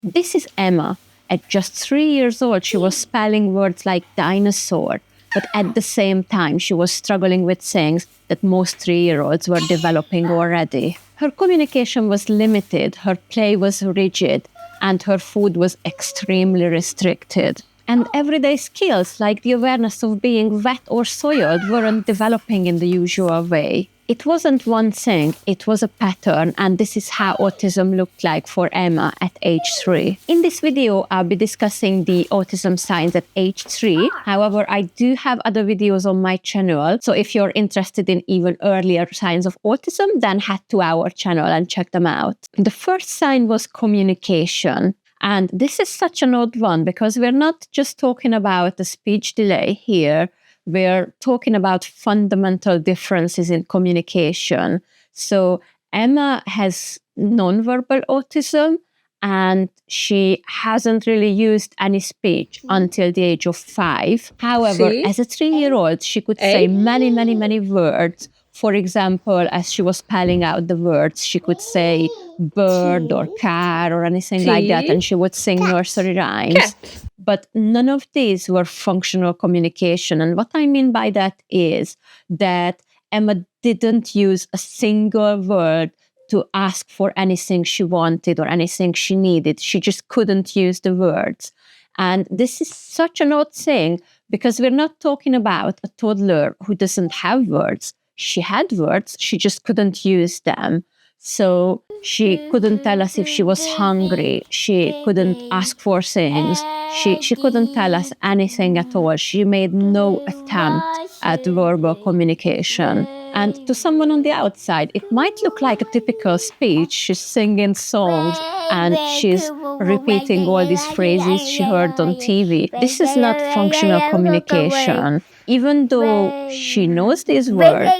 This is Emma. At just 3 years old, she was spelling words like dinosaur, but at the same time, she was struggling with things that most 3-year-olds were developing already. Her communication was limited, her play was rigid, and her food was extremely restricted. And everyday skills like the awareness of being wet or soiled weren't developing in the usual way. It wasn't one thing, it was a pattern, and this is how autism looked like for Emma at age 3. In this video, I'll be discussing the autism signs at age 3. However, I do have other videos on my channel, so if you're interested in even earlier signs of autism, then head to our channel and check them out. The first sign was communication. And this is such an odd one because we're not just talking about a speech delay here. We're talking about fundamental differences in communication. So Emma has nonverbal autism and she hasn't really used any speech until the age of 5. However, as a 3-year-old, she could say many, many, many words. For example, as she was spelling out the words, she could say bird or car or anything like that, and she would sing nursery rhymes. But none of these were functional communication. And what I mean by that is that Emma didn't use a single word to ask for anything she wanted or anything she needed. She just couldn't use the words. And this is such an odd thing because we're not talking about a toddler who doesn't have words. She had words, she just couldn't use them. So she couldn't tell us if she was hungry. She couldn't ask for things. She couldn't tell us anything at all. She made no attempt at verbal communication. And to someone on the outside, it might look like a typical speech. She's singing songs and she's repeating all these phrases she heard on TV. This is not functional communication. Even though she knows these words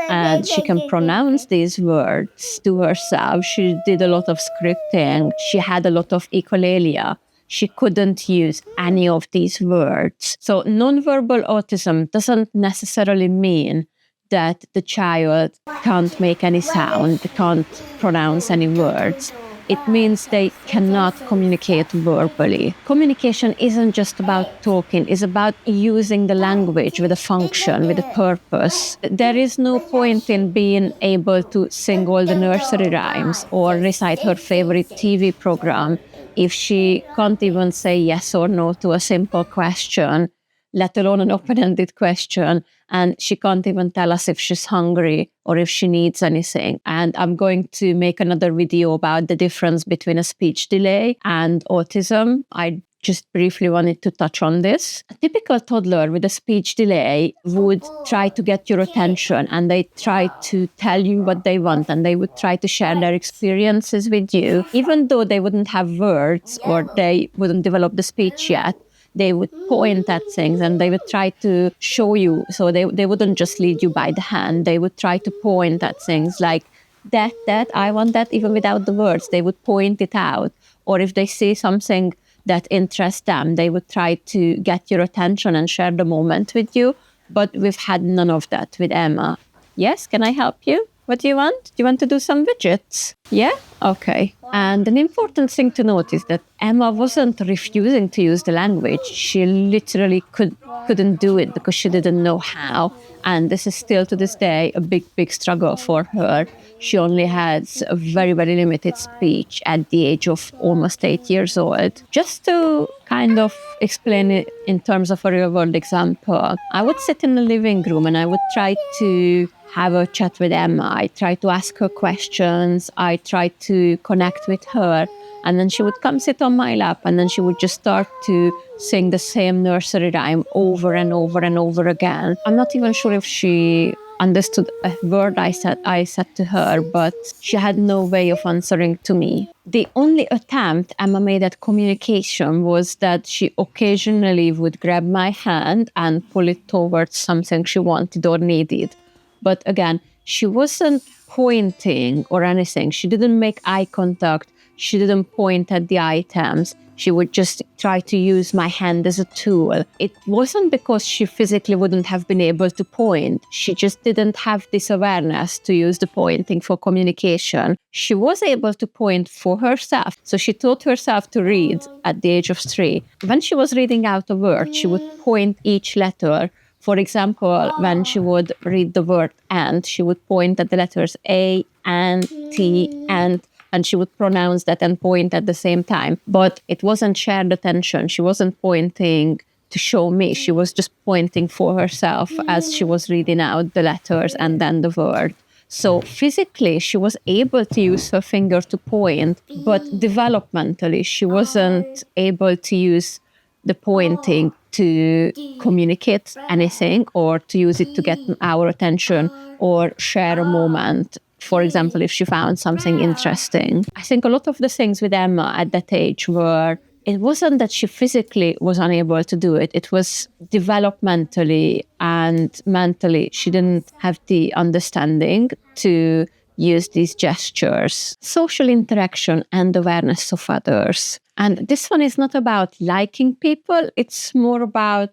and she can pronounce these words to herself, she did a lot of scripting, she had a lot of echolalia. She couldn't use any of these words. So nonverbal autism doesn't necessarily mean that the child can't make any sound, can't pronounce any words. It means they cannot communicate verbally. Communication isn't just about talking, it's about using the language with a function, with a purpose. There is no point in being able to sing all the nursery rhymes or recite her favorite TV program if she can't even say yes or no to a simple question, let alone an open-ended question, and she can't even tell us if she's hungry or if she needs anything. And I'm going to make another video about the difference between a speech delay and autism. I just briefly wanted to touch on this. A typical toddler with a speech delay would try to get your attention and they try to tell you what they want and they would try to share their experiences with you. Even though they wouldn't have words or they wouldn't develop the speech yet, they would point at things and they would try to show you. So they wouldn't just lead you by the hand. They would try to point at things like, that, I want that, even without the words. They would point it out. Or if they see something that interests them, they would try to get your attention and share the moment with you. But we've had none of that with Emma. Yes, can I help you? What do you want? Do you want to do some widgets? Yeah? Okay. And an important thing to note is that Emma wasn't refusing to use the language. She literally couldn't do it because she didn't know how. And this is still to this day a big, big struggle for her. She only has a very, very limited speech at the age of almost 8 years old. Just to kind of explain it in terms of a real-world example, I would sit in the living room and I would try to have a chat with Emma. I try to ask her questions. I try to connect with her. And then she would come sit on my lap and then she would just start to sing the same nursery rhyme over and over and over again. I'm not even sure if she understood a word I said to her, but she had no way of answering to me. The only attempt Emma made at communication was that she occasionally would grab my hand and pull it towards something she wanted or needed. But again, she wasn't pointing or anything. She didn't make eye contact. She didn't point at the items. She would just try to use my hand as a tool. It wasn't because she physically wouldn't have been able to point. She just didn't have this awareness to use the pointing for communication. She was able to point for herself. So she taught herself to read at the age of 3. When she was reading out a word, she would point each letter. For example, when she would read the word "and," she would point at the letters A, and T, and she would pronounce that and point at the same time. But it wasn't shared attention. She wasn't pointing to show me. She was just pointing for herself as she was reading out the letters and then the word. So physically, she was able to use her finger to point, but developmentally, she wasn't able to use the pointing to communicate anything or to use it to get our attention or share a moment. For example, if she found something interesting. I think a lot of the things with Emma at that age were, it wasn't that she physically was unable to do it. It was developmentally and mentally, she didn't have the understanding to use these gestures. Social interaction and awareness of others. And this one is not about liking people. It's more about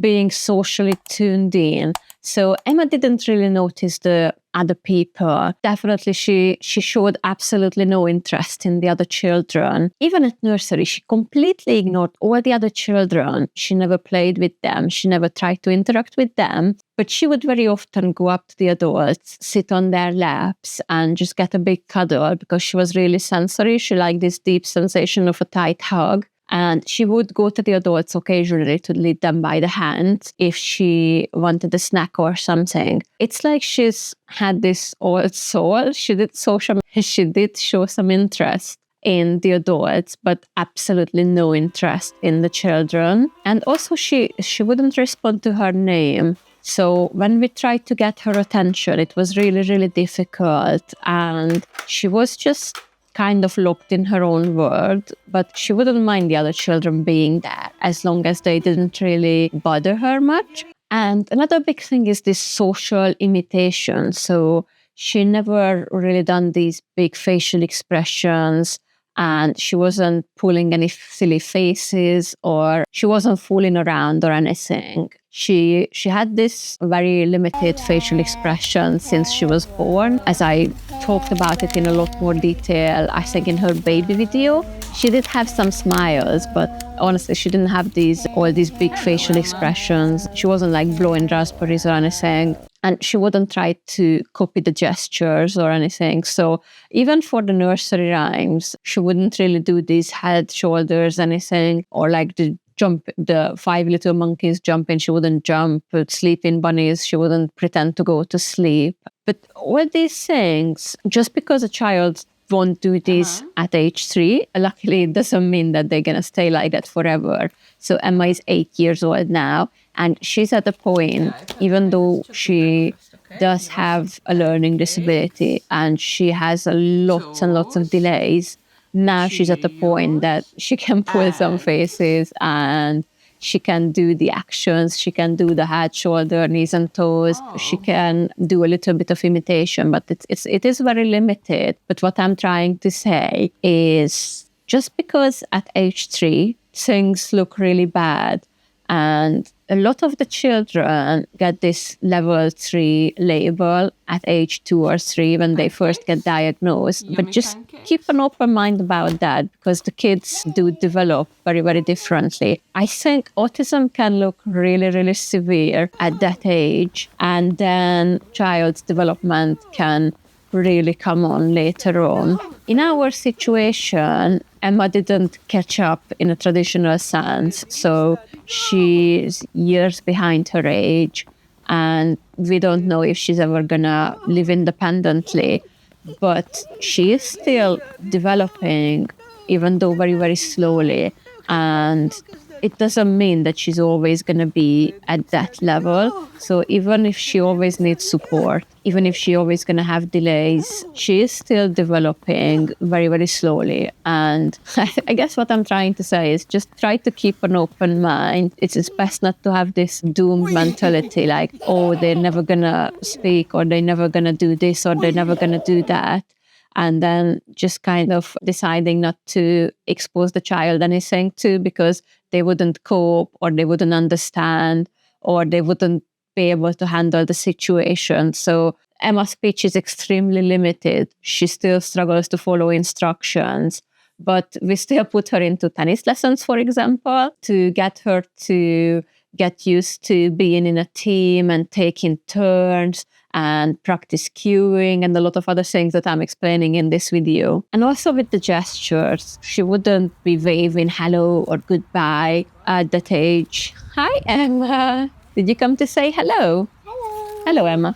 being socially tuned in. So Emma didn't really notice the other people. Definitely, she showed absolutely no interest in the other children. Even at nursery, she completely ignored all the other children. She never played with them. She never tried to interact with them. But she would very often go up to the adults, sit on their laps, and just get a big cuddle because she was really sensory. She liked this deep sensation of a tight hug. And she would go to the adults occasionally to lead them by the hand if she wanted a snack or something. It's like she's had this old soul. She did show some interest in the adults, but absolutely no interest in the children. And also she wouldn't respond to her name. So when we tried to get her attention, it was really, really difficult. And she was just kind of locked in her own world, but she wouldn't mind the other children being there as long as they didn't really bother her much. And another big thing is this social imitation. So she never really done these big facial expressions, and she wasn't pulling any silly faces, or she wasn't fooling around or anything. She had this very limited facial expression since she was born. As I talked about it in a lot more detail, I think in her baby video, she did have some smiles, but honestly, she didn't have all these big facial expressions. She wasn't like blowing raspberries or anything. And she wouldn't try to copy the gestures or anything. So even for the nursery rhymes, she wouldn't really do these head, shoulders, anything, or like the 5 little monkeys jumping, she wouldn't jump. Sleeping bunnies, she wouldn't pretend to go to sleep. But all these things, just because a child won't do this at age 3, luckily it doesn't mean that they're going to stay like that forever. So Emma is 8 years old now, and she's at a point, even though she does have a learning disability and she has lots and lots of delays, now she's at the point that she can pull some faces and she can do the actions. She can do the head, shoulder, knees and toes. She can do a little bit of imitation, but it is very limited. But what I'm trying to say is just because at age 3, things look really bad, and a lot of the children get this level 3 label at age 2 or 3 when they first get diagnosed. But just keep an open mind about that, because the kids do develop very, very differently. I think autism can look really, really severe at that age, and then child's development can really come on later on. In our situation, Emma didn't catch up in a traditional sense, so she's years behind her age, and we don't know if she's ever gonna live independently. But she is still developing, even though very, very slowly, and it doesn't mean that she's always going to be at that level. So even if she always needs support, even if she always going to have delays, she is still developing very, very slowly. And I guess what I'm trying to say is just try to keep an open mind. It's best not to have this doomed mentality like, oh, they're never going to speak, or they're never going to do this, or they're never going to do that. and then just kind of deciding not to expose the child anything to, because they wouldn't cope or they wouldn't understand or they wouldn't be able to handle the situation. So Emma's speech is extremely limited. She still struggles to follow instructions, but we still put her into tennis lessons, for example, to get her to get used to being in a team and taking turns and practice cueing and a lot of other things that I'm explaining in this video. And also with the gestures, she wouldn't be waving hello or goodbye at that age. Hi, Emma. Did you come to say hello? Hello. Hello, Emma.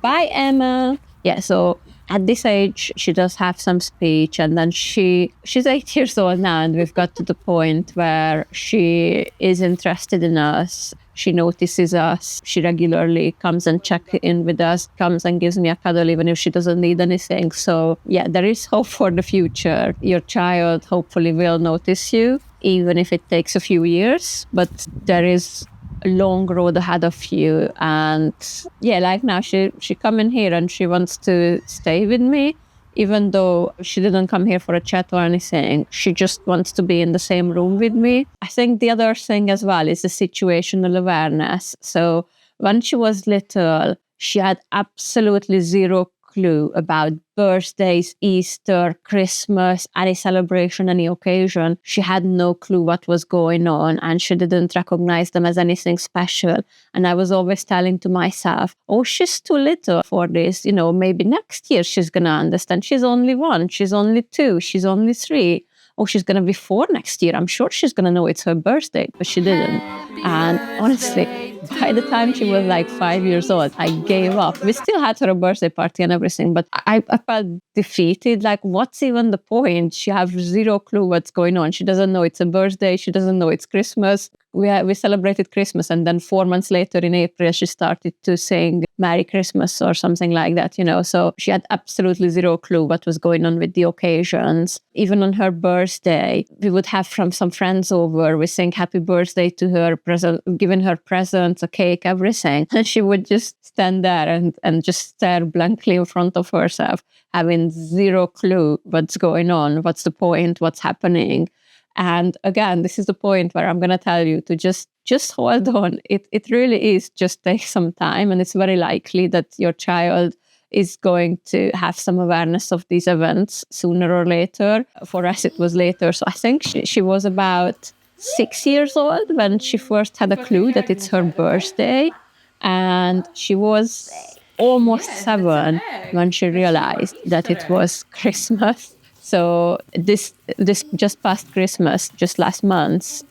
Bye, Emma. Yeah, so at this age, she does have some speech, and then she's 8 years old now, and we've got to the point where she is interested in us. She notices us. She regularly comes and checks in with us, comes and gives me a cuddle even if she doesn't need anything. So yeah, there is hope for the future. Your child hopefully will notice you, even if it takes a few years, but there is a long road ahead of you. And yeah, like now she come in here and she wants to stay with me, even though she didn't come here for a chat or anything. She just wants to be in the same room with me. I think the other thing as well is the situational awareness. So when she was little, she had absolutely zero clue about birthdays, Easter, Christmas, any celebration, any occasion. She had no clue what was going on, and she didn't recognize them as anything special. And I was always telling to myself, oh, she's too little for this. Maybe next year she's going to understand. She's only 1, she's only 2, she's only 3. Oh, she's going to be 4 next year. I'm sure she's going to know it's her birthday, but she didn't. And honestly, by the time she was like 5 years old, I gave up. We still had her birthday party and everything, but I felt defeated. Like, what's even the point? She has zero clue what's going on. She doesn't know it's a birthday. She doesn't know it's Christmas. We celebrated Christmas, and then 4 months later in April, she started to sing Merry Christmas or something like that, So she had absolutely zero clue what was going on with the occasions. Even on her birthday, we would have some friends over. We sing happy birthday to her, giving her presents, a cake, everything. And she would just stand there and just stare blankly in front of herself, having zero clue what's going on, what's the point, what's happening. And again, this is the point where I'm going to tell you to just hold on. It really is just take some time, and it's very likely that your child is going to have some awareness of these events sooner or later. For us, it was later. So I think she was about 6 years old when she first had a clue that it's her birthday. And she was almost 7 when she realized that it was Christmas. So this just past Christmas, just last month,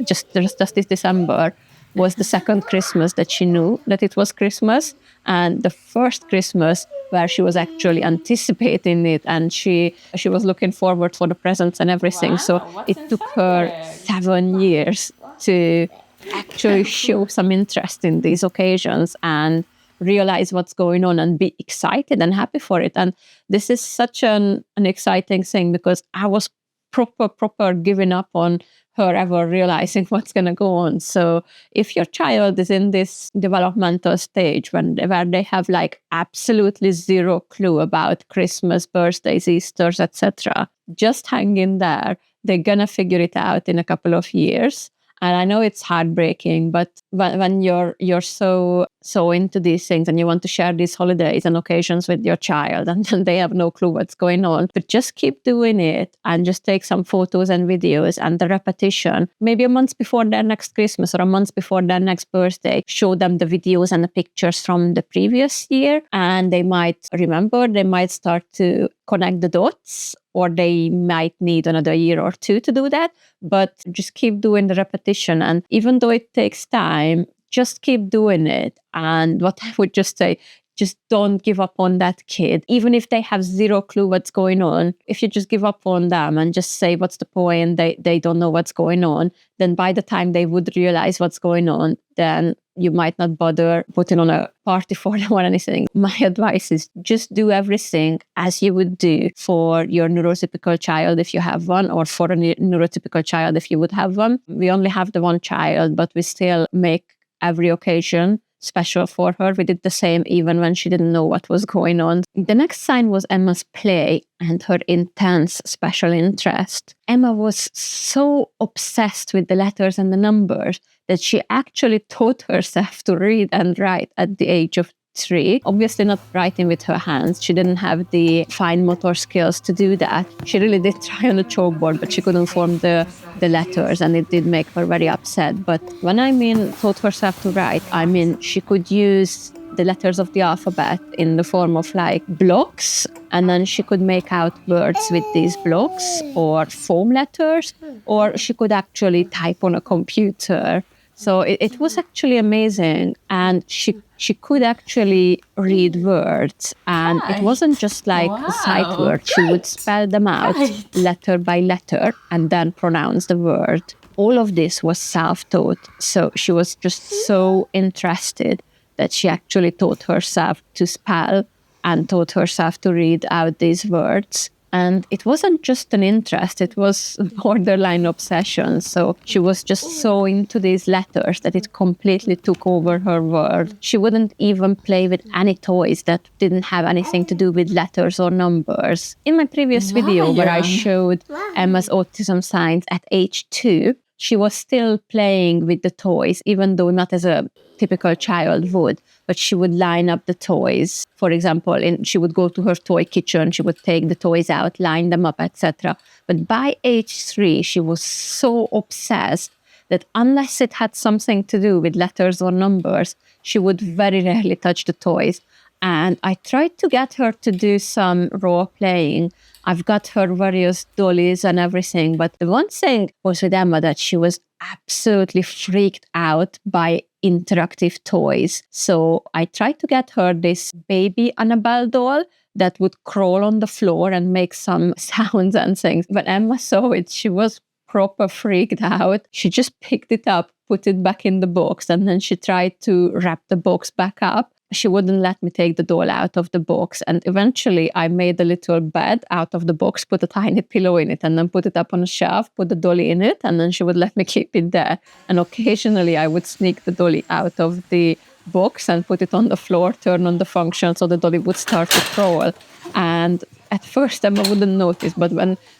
just this December, was the second Christmas that she knew that it was Christmas, and the first Christmas where she was actually anticipating it, and she was looking forward for the presents and everything. Wow, so it took her 7 years to actually show some interest in these occasions and realize what's going on and be excited and happy for it. And this is such an exciting thing, because I was proper giving up on her ever realizing what's going to go on. So if your child is in this developmental stage where they have like absolutely zero clue about Christmas, birthdays, Easters, etc., just hang in there. They're going to figure it out in a couple of years. And I know it's heartbreaking, but when you're so into these things and you want to share these holidays and occasions with your child, and then they have no clue what's going on, but just keep doing it and just take some photos and videos, and the repetition, maybe a month before their next Christmas or a month before their next birthday, show them the videos and the pictures from the previous year, and they might remember, they might start to connect the dots, or they might need another year or 2 to do that. But just keep doing the repetition. And even though it takes time, just keep doing it. And what I would just say, just don't give up on that kid. Even if they have zero clue what's going on, if you just give up on them and just say, what's the point? They don't know what's going on. Then by the time they would realize what's going on, then you might not bother putting on a party for them or anything. My advice is just do everything as you would do for your neurotypical child if you have one, or for a neurotypical child if you would have one. We only have the one child, but we still make every occasion special for her. We did the same even when she didn't know what was going on. The next sign was Emma's play and her intense special interest. Emma was so obsessed with the letters and the numbers that she actually taught herself to read and write at the age of 3. Obviously not writing with her hands. She didn't have the fine motor skills to do that. She really did try on the chalkboard, but she couldn't form the letters, and it did make her very upset. But when I mean taught herself to write, I mean she could use the letters of the alphabet in the form of like blocks, and then she could make out words with these blocks or foam letters, or she could actually type on a computer. So it was actually amazing, and she could actually read words, and it wasn't just like sight words. She would spell them out letter by letter and then pronounce the word. All of this was self-taught, so she was just so interested that she actually taught herself to spell and taught herself to read out these words. And it wasn't just an interest, it was borderline obsession. So she was just so into these letters that it completely took over her world. She wouldn't even play with any toys that didn't have anything to do with letters or numbers. In my previous video where I showed Emma's autism signs at age 2, she was still playing with the toys, even though not as a typical child would, but she would line up the toys. For example, she would go to her toy kitchen, she would take the toys out, line them up, etc. But by age 3, she was so obsessed that unless it had something to do with letters or numbers, she would very rarely touch the toys. And I tried to get her to do some role playing. I've got her various dollies and everything. But the one thing was with Emma that she was absolutely freaked out by interactive toys. So I tried to get her this baby Annabelle doll that would crawl on the floor and make some sounds and things. When Emma saw it, she was proper freaked out. She just picked it up, put it back in the box, and then she tried to wrap the box back up. She wouldn't let me take the doll out of the box. And eventually I made a little bed out of the box, put a tiny pillow in it, and then put it up on a shelf, put the dolly in it, and then she would let me keep it there. And occasionally I would sneak the dolly out of the box and put it on the floor, turn on the function so the dolly would start to crawl. And at first Emma wouldn't notice, but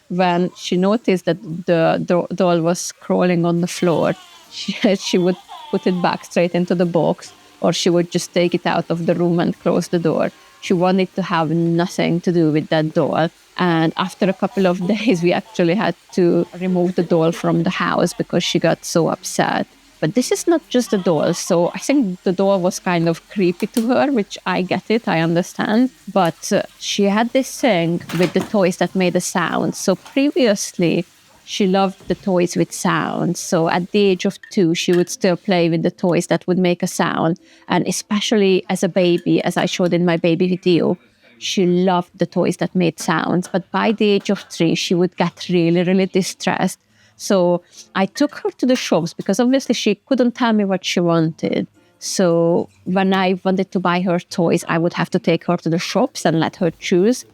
when she noticed that the doll was crawling on the floor, she would put it back straight into the box, or she would just take it out of the room and close the door. She wanted to have nothing to do with that doll. And after a couple of days, we actually had to remove the doll from the house because she got so upset. But this is not just a doll. So I think the doll was kind of creepy to her, which I get it, I understand. But she had this thing with the toys that made a sound. So previously, she loved the toys with sound. So at the age of 2, she would still play with the toys that would make a sound. And especially as a baby, as I showed in my baby video, she loved the toys that made sounds. But by the age of 3, she would get really, really distressed. So I took her to the shops because obviously she couldn't tell me what she wanted. So when I wanted to buy her toys, I would have to take her to the shops and let her choose.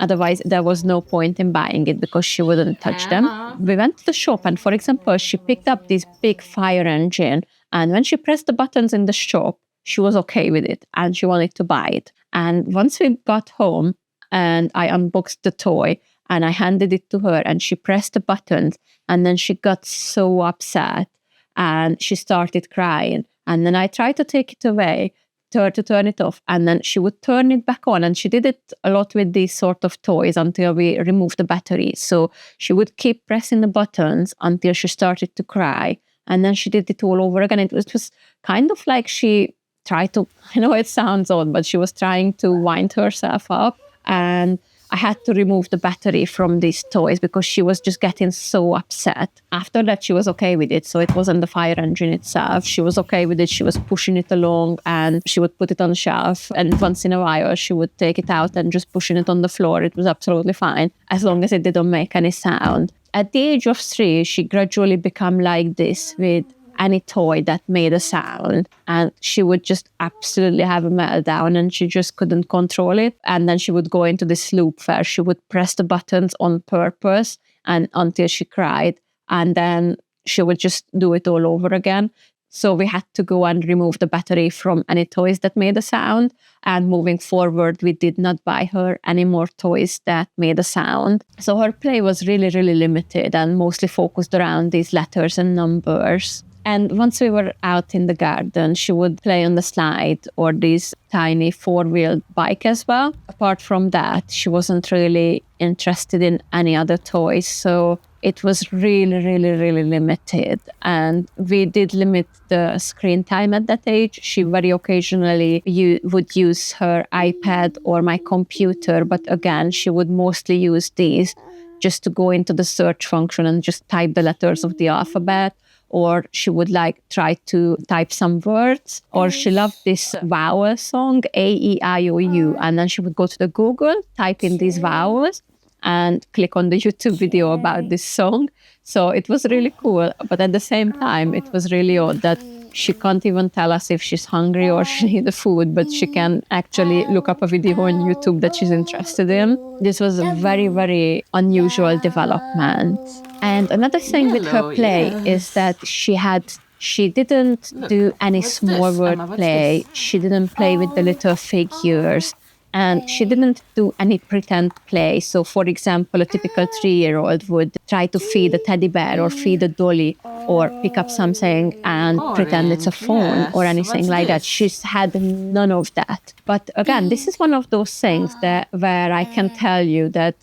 Otherwise, there was no point in buying it because she wouldn't touch them. We went to the shop and, for example, she picked up this big fire engine. And when she pressed the buttons in the shop, she was okay with it and she wanted to buy it. And once we got home and I unboxed the toy and I handed it to her and she pressed the buttons, and then she got so upset and she started crying. And then I tried to take it away, to turn it off, and then she would turn it back on. And she did it a lot with these sort of toys until we removed the battery. So she would keep pressing the buttons until she started to cry, and then she did it all over again. It was just kind of like she tried to, I know it sounds odd, but she was trying to wind herself up. And I had to remove the battery from these toys because she was just getting so upset. After that, she was okay with it. So it wasn't the fire engine itself. She was okay with it. She was pushing it along and she would put it on the shelf. And once in a while, she would take it out and just pushing it on the floor. It was absolutely fine, as long as it didn't make any sound. At the age of 3, she gradually became like this with any toy that made a sound, and she would just absolutely have a meltdown and she just couldn't control it. And then she would go into this loop where she would press the buttons on purpose and until she cried, and then she would just do it all over again. So we had to go and remove the battery from any toys that made a sound. And moving forward, we did not buy her any more toys that made a sound. So her play was really, really limited and mostly focused around these letters and numbers. And once we were out in the garden, she would play on the slide or this tiny four-wheeled bike as well. Apart from that, she wasn't really interested in any other toys. So it was really, really, really limited. And we did limit the screen time at that age. She very occasionally would use her iPad or my computer. But again, she would mostly use these just to go into the search function and just type the letters of the alphabet. Or she would try to type some words, or she loved this vowel song, A-E-I-O-U. And then she would go to the Google, type in these vowels and click on the YouTube video about this song. So it was really cool. But at the same time, it was really odd that she can't even tell us if she's hungry or she needs food, but she can actually look up a video on YouTube that she's interested in. This was a very, very unusual development. And another thing with her play is that she didn't do any small word play. She didn't play with the little figures. And she didn't do any pretend play. So, for example, a typical 3-year-old would try to feed a teddy bear or feed a dolly or pick up something and pretend it's a phone or anything like that. She's had none of that. But again, this is one of those things where I can tell you that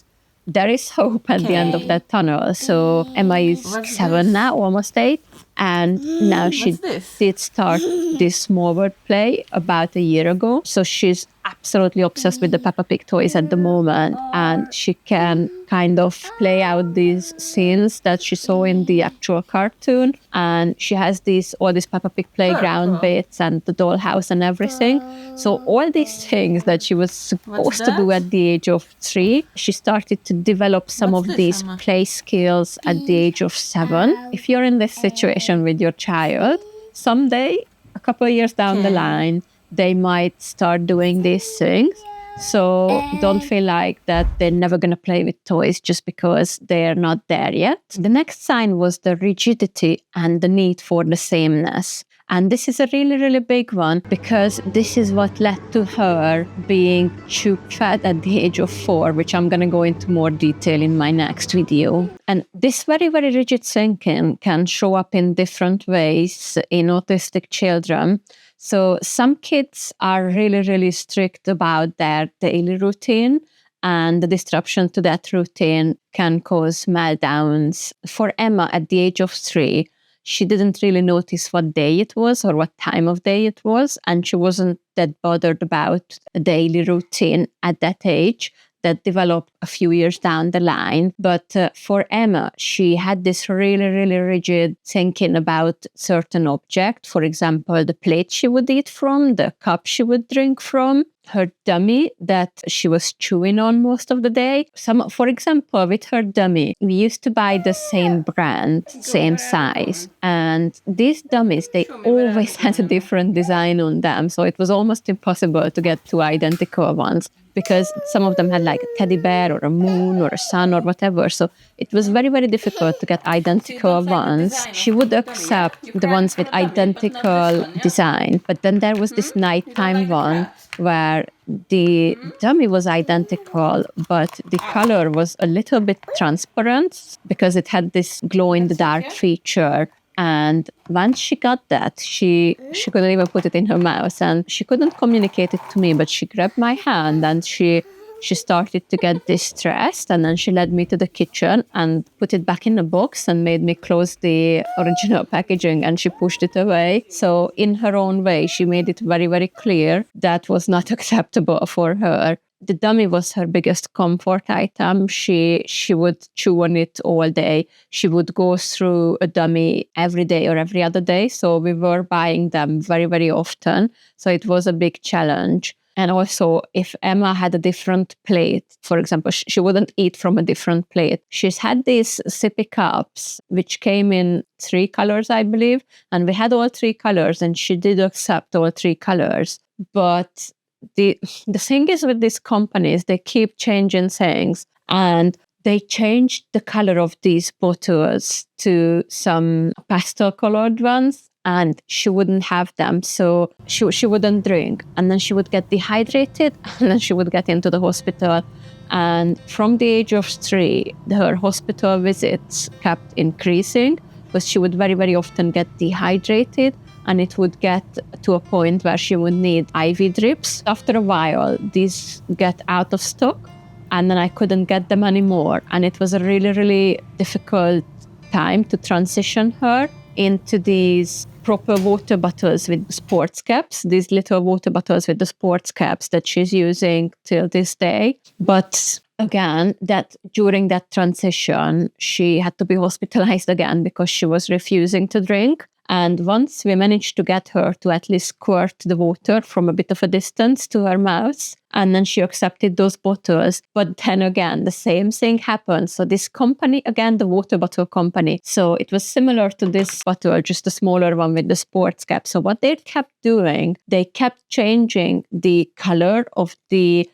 there is hope at the end of that tunnel. So Emma is 7 now, almost 8. And now she did start this small word play about a year ago. So she's absolutely obsessed with the Peppa Pig toys at the moment. And she can kind of play out these scenes that she saw in the actual cartoon. And she has all these Peppa Pig playground bits and the dollhouse and everything. So all these things that she was supposed to do at the age of 3, she started to develop some of these play skills at the age of 7. If you're in this situation with your child, someday, a couple of years down the line, they might start doing these things. So don't feel like that they're never going to play with toys just because they're not there yet. The next sign was the rigidity and the need for the sameness. And this is a really, really big one because this is what led to her being tube fed at the age of 4, which I'm going to go into more detail in my next video. And this very, very rigid thinking can show up in different ways in autistic children. So some kids are really, really strict about their daily routine, and the disruption to that routine can cause meltdowns. For Emma, at the age of 3, she didn't really notice what day it was or what time of day it was, and she wasn't that bothered about a daily routine at that age. That developed a few years down the line. But for Emma, she had this really, really rigid thinking about certain objects. For example, the plate she would eat from, the cup she would drink from, her dummy that she was chewing on most of the day. For example, with her dummy, we used to buy the same brand, same size. And these dummies, they always had a different design on them. So it was almost impossible to get 2 identical ones, because some of them had like a teddy bear or a moon or a sun or whatever. So it was very, very difficult to get identical ones. She would accept the ones with identical design. But then there was this nighttime one where the dummy was identical, but the color was a little bit transparent because it had this glow-in-the-dark feature. And once she got that, she couldn't even put it in her mouth, and she couldn't communicate it to me, but she grabbed my hand and she started to get distressed, and then she led me to the kitchen and put it back in the box and made me close the original packaging, and she pushed it away. So in her own way, she made it very, very clear that was not acceptable for her. The dummy was her biggest comfort item. She would chew on it all day. She would go through a dummy every day or every other day. So we were buying them very, very often. So it was a big challenge. And also, if Emma had a different plate, for example, she wouldn't eat from a different plate. She's had these sippy cups, which came in 3 colors, I believe. And we had all 3 colors, and she did accept all 3 colors. But the thing is with these companies, they keep changing things, and they changed the color of these bottles to some pastel colored ones. and she wouldn't have them. So she wouldn't drink. And then she would get dehydrated and then she would get into the hospital. And from the age of 3, her hospital visits kept increasing because she would very, very often get dehydrated. And it would get to a point where she would need IV drips. After a while, these get out of stock, and then I couldn't get them anymore. And it was a really, really difficult time to transition her into these proper water bottles with sports caps, these little water bottles with the sports caps that she's using till this day. But again, that during that transition, she had to be hospitalized again because she was refusing to drink. And once we managed to get her to at least squirt the water from a bit of a distance to her mouth, and then she accepted those bottles. But then again, the same thing happened. So this company, again, the water bottle company, so it was similar to this bottle, just a smaller one with the sports cap. So what they kept doing, they kept changing the color of the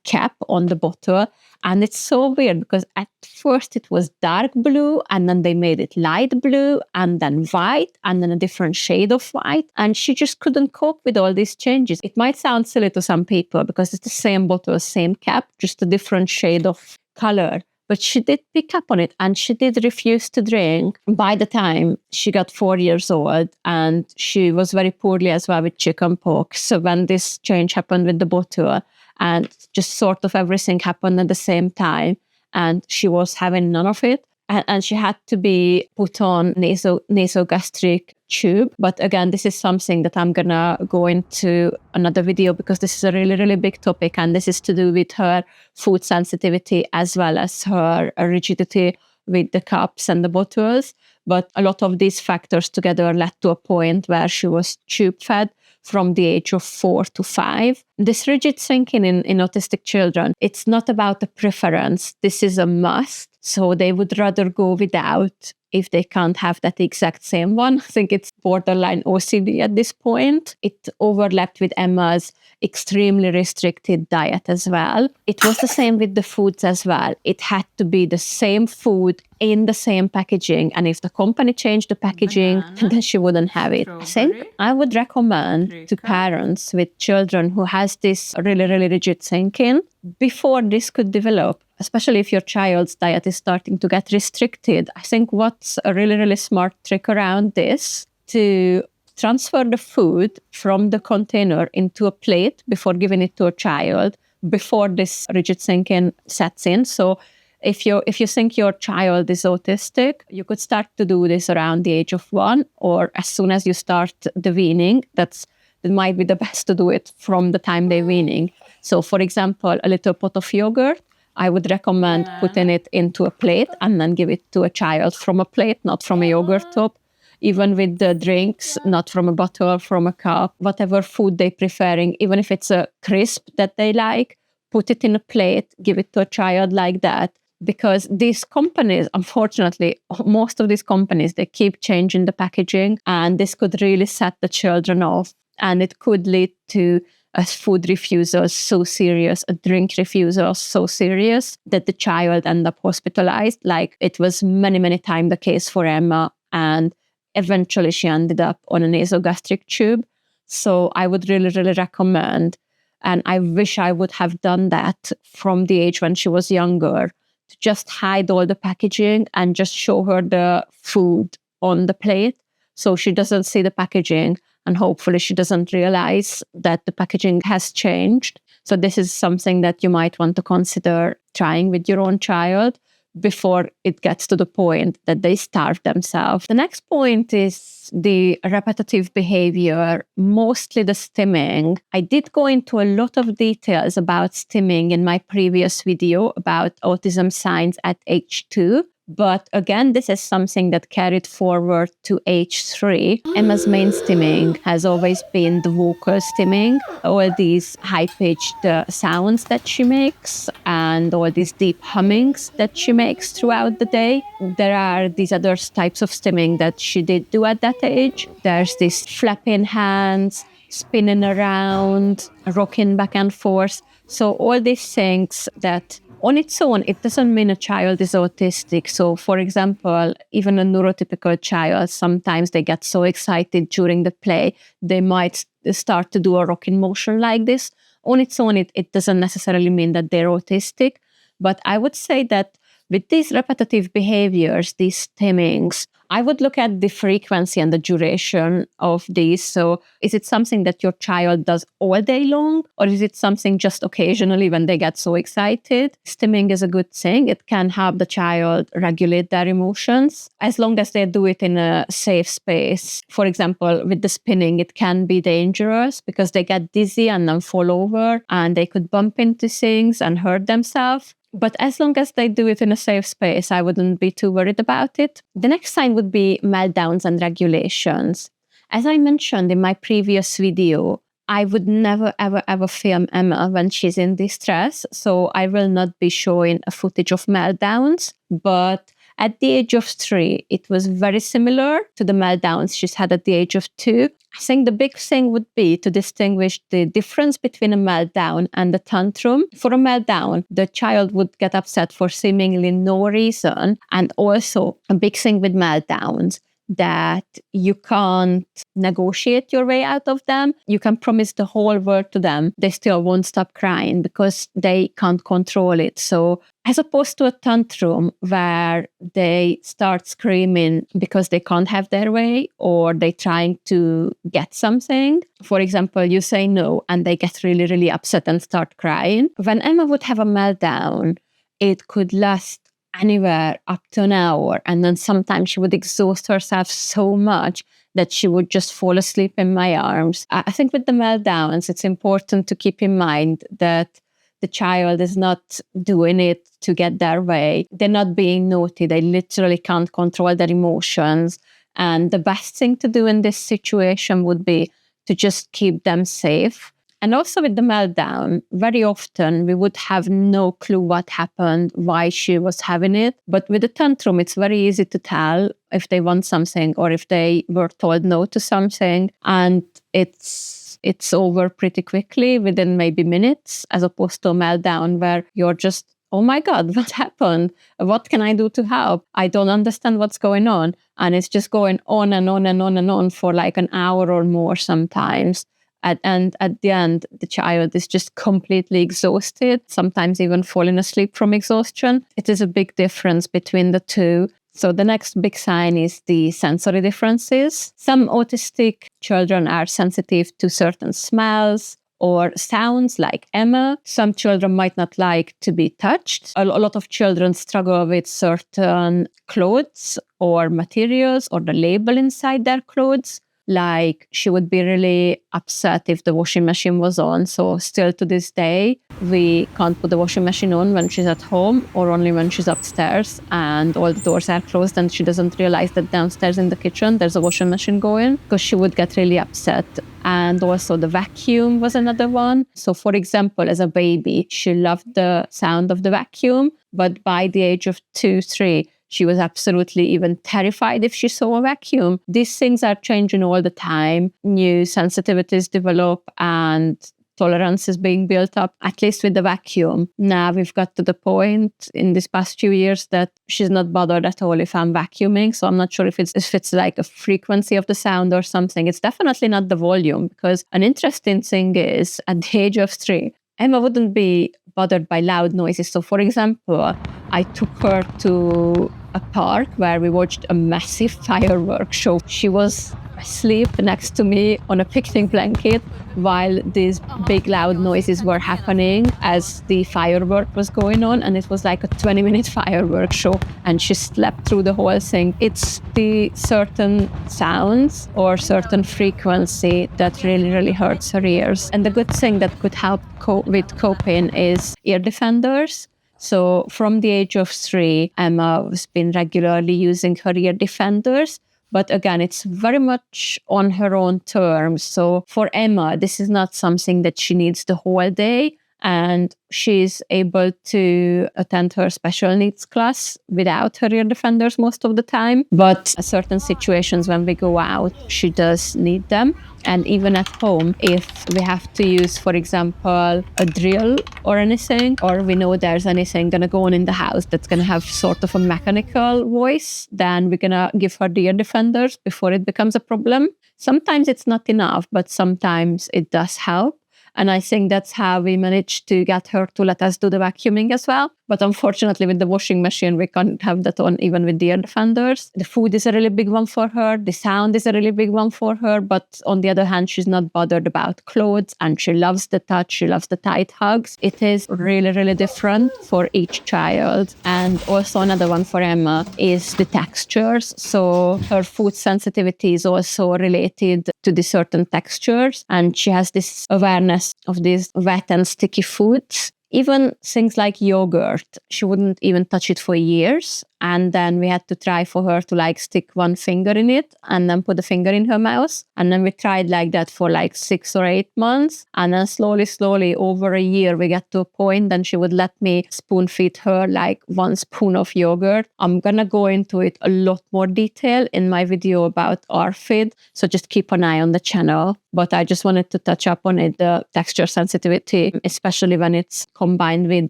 cap on the bottle. And it's so weird because at first it was dark blue, and then they made it light blue, and then white, and then a different shade of white. And she just couldn't cope with all these changes. It might sound silly to some people because it's the same bottle, same cap, just a different shade of color. But she did pick up on it, and she did refuse to drink by the time she got 4 years old. And she was very poorly as well with chickenpox. So when this change happened with the bottle, and just sort of everything happened at the same time, and she was having none of it. And she had to be put on nasogastric tube. But again, this is something that I'm going to go into another video because this is a really, really big topic. And this is to do with her food sensitivity as well as her rigidity with the cups and the bottles. But a lot of these factors together led to a point where she was tube fed from the age of 4 to 5. This rigid thinking in autistic children, it's not about a preference. This is a must. So they would rather go without if they can't have that exact same one. I think it's borderline OCD at this point. It overlapped with Emma's extremely restricted diet as well. It was the same with the foods as well. It had to be the same food in the same packaging. And if the company changed the packaging, then she wouldn't have it. I think I would recommend to parents with children who has this really, really rigid thinking, before this could develop, especially if your child's diet is starting to get restricted, I think what's a really, really smart trick around this, to transfer the food from the container into a plate before giving it to a child, before this rigid thinking sets in. So if you think your child is autistic, you could start to do this around the age of 1, or as soon as you start the weaning. That might be the best to do it from the time they're weaning. So for example, a little pot of yogurt, I would recommend putting it into a plate and then give it to a child from a plate, not from a yogurt tub. Even with the drinks, not from a bottle, from a cup, whatever food they're preferring, even if it's a crisp that they like, put it in a plate, give it to a child like that. Because these companies, unfortunately, most of these companies, they keep changing the packaging, and this could really set the children off. And it could lead to a food refusal so serious, a drink refusal so serious that the child end up hospitalized. Like it was many, many times the case for Emma. And eventually she ended up on a nasogastric tube. So I would really, really recommend, and I wish I would have done that from the age when she was younger, to just hide all the packaging and just show her the food on the plate so she doesn't see the packaging, and hopefully she doesn't realize that the packaging has changed. So this is something that you might want to consider trying with your own child before it gets to the point that they starve themselves. The next point is the repetitive behavior, mostly the stimming. I did go into a lot of details about stimming in my previous video about autism signs at age 2. But again, this is something that carried forward to age 3. Emma's main stimming has always been the vocal stimming, all these high-pitched sounds that she makes and all these deep hummings that she makes throughout the day. There are these other types of stimming that she did do at that age. There's this flapping hands, spinning around, rocking back and forth. So all these things that On its own, it doesn't mean a child is autistic. So, for example, even a neurotypical child, sometimes they get so excited during the play, they might start to do a rocking motion like this. On its own, it doesn't necessarily mean that they're autistic. But I would say that with these repetitive behaviors, these stimmings, I would look at the frequency and the duration of these. So is it something that your child does all day long, or is it something just occasionally when they get so excited? Stimming is a good thing. It can help the child regulate their emotions as long as they do it in a safe space. For example, with the spinning, it can be dangerous because they get dizzy and then fall over and they could bump into things and hurt themselves. But as long as they do it in a safe space, I wouldn't be too worried about it. The next sign would be meltdowns and regulations. As I mentioned in my previous video, I would never, ever, ever film Emma when she's in distress. So I will not be showing a footage of meltdowns. But at the age of 3, it was very similar to the meltdowns she's had at the age of 2. I think the big thing would be to distinguish the difference between a meltdown and a tantrum. For a meltdown, the child would get upset for seemingly no reason. And also a big thing with meltdowns, that you can't negotiate your way out of them. You can promise the whole world to them. They still won't stop crying because they can't control it. So as opposed to a tantrum where they start screaming because they can't have their way or they're trying to get something. For example, you say no and they get really, really upset and start crying. When Emma would have a meltdown, it could last anywhere up to an hour. And then sometimes she would exhaust herself so much that she would just fall asleep in my arms. I think with the meltdowns, it's important to keep in mind that the child is not doing it to get their way. They're not being naughty. They literally can't control their emotions. And the best thing to do in this situation would be to just keep them safe. And also with the meltdown, very often we would have no clue what happened, why she was having it. But with the tantrum, it's very easy to tell if they want something or if they were told no to something. And it's over pretty quickly within maybe minutes, as opposed to a meltdown where you're just, oh my God, what happened? What can I do to help? I don't understand what's going on. And it's just going on and on and on and on for like an hour or more sometimes. And at the end, the child is just completely exhausted, sometimes even falling asleep from exhaustion. It is a big difference between the two. So the next big sign is the sensory differences. Some autistic children are sensitive to certain smells or sounds like Emma. Some children might not like to be touched. A lot of children struggle with certain clothes or materials or the label inside their clothes. Like she would be really upset if the washing machine was on. So still to this day, we can't put the washing machine on when she's at home or only when she's upstairs and all the doors are closed and she doesn't realize that downstairs in the kitchen there's a washing machine going, because she would get really upset. And also the vacuum was another one. So for example, as a baby, she loved the sound of the vacuum, but by the age of 2, 3, she was absolutely even terrified if she saw a vacuum. These things are changing all the time. New sensitivities develop and tolerance is being built up, at least with the vacuum. Now we've got to the point in these past few years that she's not bothered at all if I'm vacuuming. So I'm not sure if it's like a frequency of the sound or something. It's definitely not the volume, because an interesting thing is at the age of 3, Emma wouldn't be bothered by loud noises. So for example, I took her to a park where we watched a massive fireworks show. She was asleep next to me on a picnic blanket while these big loud noises were happening as the firework was going on, and it was like a 20-minute fireworks show, and she slept through the whole thing. It's the certain sounds or certain frequency that really, really hurts her ears. And the good thing that could help with coping is ear defenders. So from the age of 3, Emma has been regularly using her ear defenders. But again, it's very much on her own terms. So for Emma, this is not something that she needs the whole day. and she's able to attend her special needs class without her ear defenders most of the time. But in certain situations when we go out, she does need them. And even at home, if we have to use, for example, a drill or anything, or we know there's anything going to go on in the house that's going to have sort of a mechanical voice, then we're going to give her the ear defenders before it becomes a problem. Sometimes it's not enough, but sometimes it does help. And I think that's how we managed to get her to let us do the vacuuming as well. But unfortunately, with the washing machine, we can't have that on even with the ear defenders. The food is a really big one for her. The sound is a really big one for her. But on the other hand, she's not bothered about clothes and she loves the touch. She loves the tight hugs. It is really, really different for each child. And also another one for Emma is the textures. So her food sensitivity is also related to the certain textures. And she has this awareness of these wet and sticky foods. Even things like yogurt, she wouldn't even touch it for years. And then we had to try for her to stick one finger in it and then put the finger in her mouth. And then we tried like that for 6 or 8 months. And then slowly, over a year, we got to a point then she would let me spoon feed her 1 spoon of yogurt. I'm going to go into it a lot more detail in my video about ARFID. So just keep an eye on the channel. But I just wanted to touch up on it, the texture sensitivity, especially when it's combined with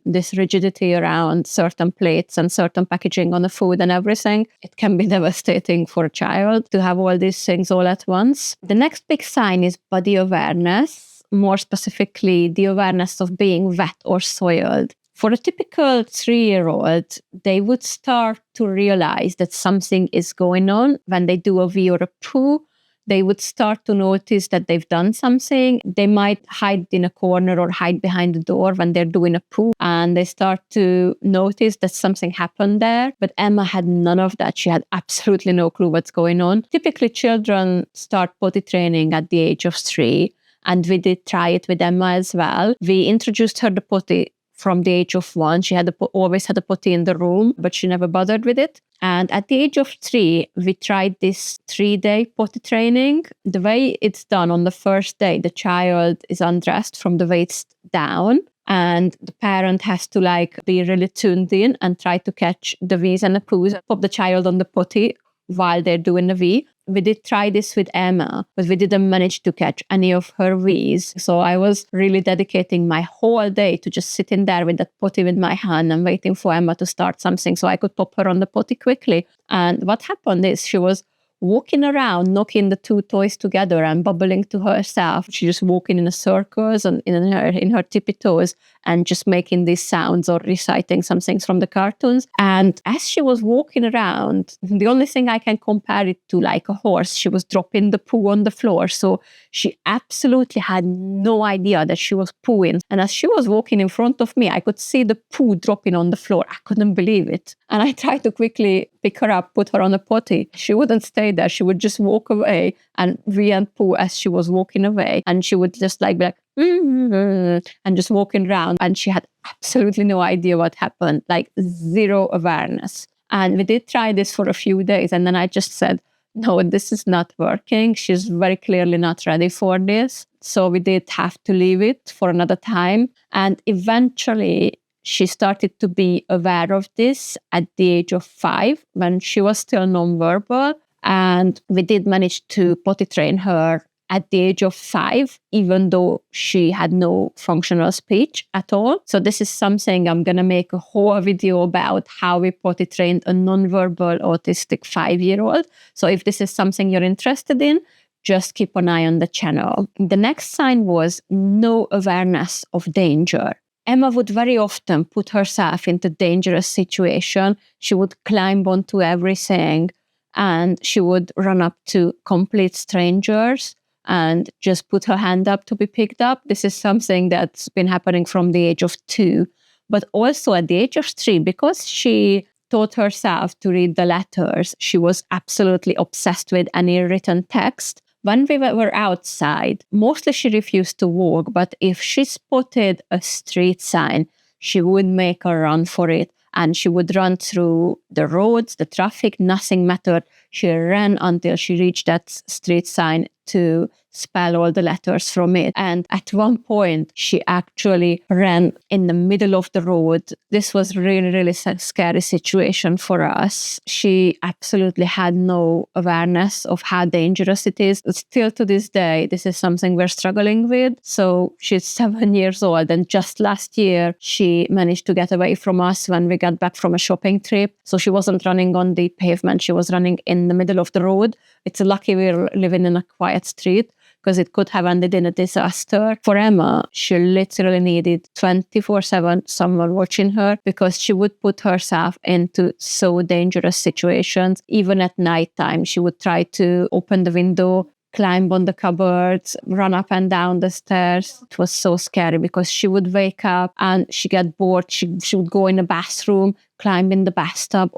this rigidity around certain plates and certain packaging on the food and everything. It can be devastating for a child to have all these things all at once. The next big sign is body awareness, more specifically the awareness of being wet or soiled. For a typical 3-year-old, they would start to realize that something is going on when they do a wee or a poo. They would start to notice that they've done something. They might hide in a corner or hide behind the door when they're doing a poo, and they start to notice that something happened there. But Emma had none of that. She had absolutely no clue what's going on. Typically, children start potty training at the age of 3, and we did try it with Emma as well. We introduced her the potty from the age of 1. She had always had a potty in the room, but she never bothered with it. And at the age of 3, we tried this 3-day potty training. The way it's done, on the first day, the child is undressed from the waist down, and the parent has to be really tuned in and try to catch the wees and the poos, pop the child on the potty while they're doing the wee. We did try this with Emma, but we didn't manage to catch any of her wees. So I was really dedicating my whole day to just sitting there with that potty with my hand and waiting for Emma to start something so I could pop her on the potty quickly. And what happened is she was walking around, knocking the 2 toys together and bubbling to herself. She just walking in a circles and in her tippy toes and just making these sounds or reciting some things from the cartoons. And as she was walking around, the only thing I can compare it to, like a horse, she was dropping the poo on the floor. So she absolutely had no idea that she was pooing. And as she was walking in front of me, I could see the poo dropping on the floor. I couldn't believe it. And I tried to quickly pick her up, put her on a potty. She wouldn't stay there. She would just walk away and wee and poo as she was walking away. And she would just be like, and just walking around. And she had absolutely no idea what happened, zero awareness. And we did try this for a few days. And then I just said, no, this is not working. She's very clearly not ready for this. So we did have to leave it for another time. And eventually, she started to be aware of this at the age of 5 when she was still nonverbal. And we did manage to potty train her at the age of 5, even though she had no functional speech at all. So this is something I'm going to make a whole video about, how we potty trained a nonverbal autistic 5-year-old. So if this is something you're interested in, just keep an eye on the channel. The next sign was no awareness of danger. Emma would very often put herself into dangerous situation. She would climb onto everything and she would run up to complete strangers and just put her hand up to be picked up. This is something that's been happening from the age of 2, but also at the age of 3, because she taught herself to read the letters. She was absolutely obsessed with any written text. When we were outside, mostly she refused to walk, but if she spotted a street sign, she would make a run for it. And she would run through the roads, the traffic, nothing mattered. She ran until she reached that street sign to spell all the letters from it. And at one point, she actually ran in the middle of the road. This was really, really scary situation for us. She absolutely had no awareness of how dangerous it is. Still to this day, this is something we're struggling with. So she's 7 years old, and just last year, she managed to get away from us when we got back from a shopping trip. So she wasn't running on the pavement. She was running in the middle of the road. It's lucky we're living in a quiet street, because it could have ended in a disaster. For Emma, she literally needed 24/7 someone watching her, because she would put herself into so dangerous situations. Even at nighttime, she would try to open the window, climb on the cupboards, run up and down the stairs. It was so scary, because she would wake up and she get bored. She would go in the bathroom, climb in the bathtub,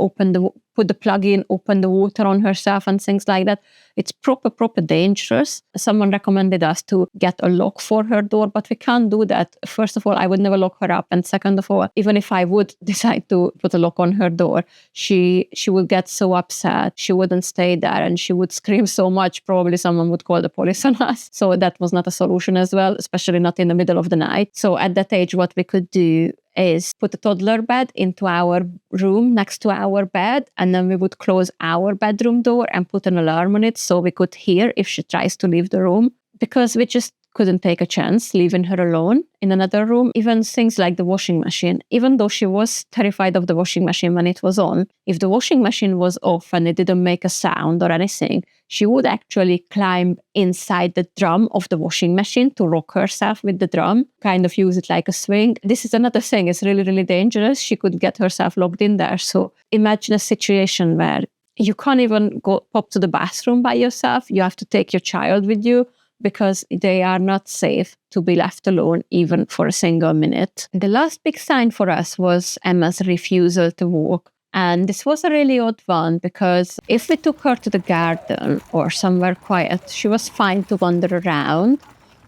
put the plug in, open the water on herself and things like that. It's proper dangerous. Someone recommended us to get a lock for her door, but we can't do that. First of all, I would never lock her up. And second of all, even if I would decide to put a lock on her door, she would get so upset. She wouldn't stay there, and she would scream so much. Probably someone would call the police on us. So that was not a solution as well, especially not in the middle of the night. So at that age, what we could do is put a toddler bed into our room next to our bed, and then we would close our bedroom door and put an alarm on it so we could hear if she tries to leave the room, because we just couldn't take a chance leaving her alone in another room. Even things like the washing machine, even though she was terrified of the washing machine when it was on, if the washing machine was off and it didn't make a sound or anything, she would actually climb inside the drum of the washing machine to rock herself with the drum, kind of use it like a swing. This is another thing. It's really, really dangerous. She could get herself locked in there. So imagine a situation where you can't even pop to the bathroom by yourself. You have to take your child with you, because they are not safe to be left alone even for a single minute. The last big sign for us was Emma's refusal to walk. And this was a really odd one, because if we took her to the garden or somewhere quiet, she was fine to wander around,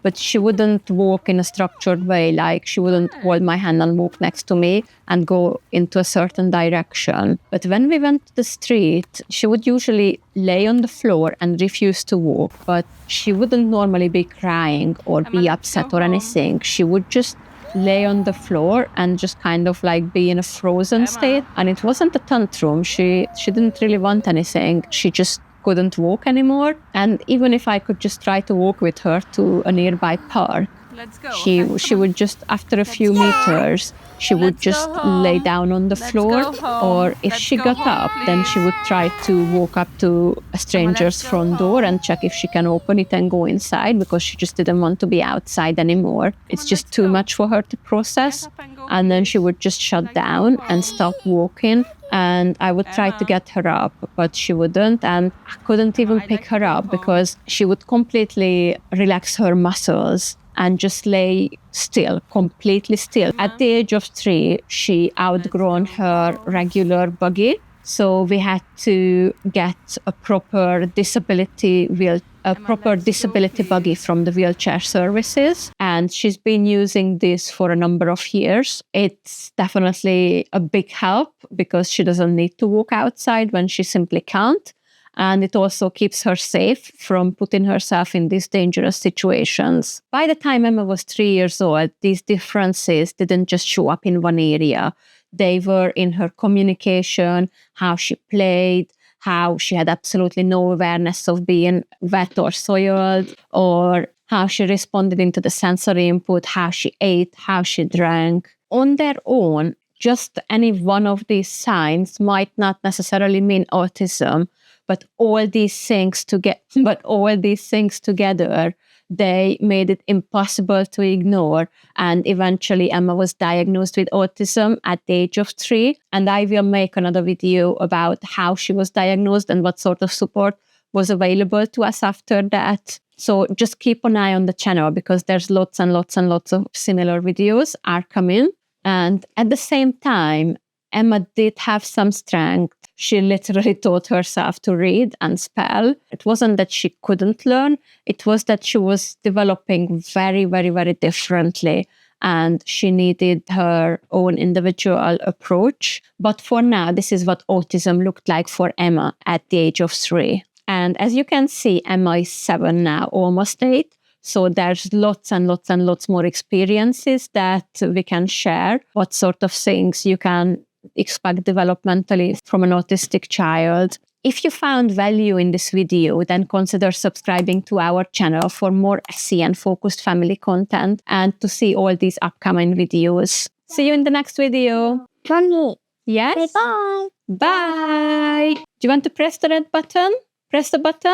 but she wouldn't walk in a structured way. Like, she wouldn't hold my hand and walk next to me and go into a certain direction. But when we went to the street, she would usually lay on the floor and refuse to walk. But she wouldn't normally be crying or be upset or anything. She would just lay on the floor and just kind of like be in a frozen state. And it wasn't a tantrum. She didn't really want anything. She just couldn't walk anymore. And even if I could just try to walk with her to a nearby park, she would just, after a few meters, she would just lay down on the floor. Or if she got up, then she would try to walk up to a stranger's front door and check if she can open it and go inside, because she just didn't want to be outside anymore. It's just too much for her to process. And then she would just shut down and stop walking. And I would try to get her up, but she wouldn't. And I couldn't even pick her up, because she would completely relax her muscles and just lay still, completely still. At the age of 3, she outgrown her regular buggy. So we had to get a proper disability buggy from the wheelchair services. And she's been using this for a number of years. It's definitely a big help, because she doesn't need to walk outside when she simply can't. And it also keeps her safe from putting herself in these dangerous situations. By the time Emma was 3 years old, these differences didn't just show up in one area. They were in her communication, how she played, how she had absolutely no awareness of being wet or soiled, or how she responded into the sensory input, how she ate, how she drank. On their own, just any one of these signs might not necessarily mean autism, but all these things together, they made it impossible to ignore. And eventually Emma was diagnosed with autism at the age of 3. And I will make another video about how she was diagnosed and what sort of support was available to us after that. So just keep an eye on the channel, because there's lots and lots and lots of similar videos are coming. And at the same time, Emma did have some strength. She literally taught herself to read and spell. It wasn't that she couldn't learn. It was that she was developing very, very, very differently. And she needed her own individual approach. But for now, this is what autism looked like for Emma at the age of 3. And as you can see, Emma is 7 now, almost 8. So there's lots and lots and lots more experiences that we can share, what sort of things you can expect developmentally from an autistic child. If you found value in this video, then consider subscribing to our channel for more SEN-focused family content and to see all these upcoming videos. See you in the next video. Mommy, Yes? say bye. Bye. Do you want to press the red button? Press the button.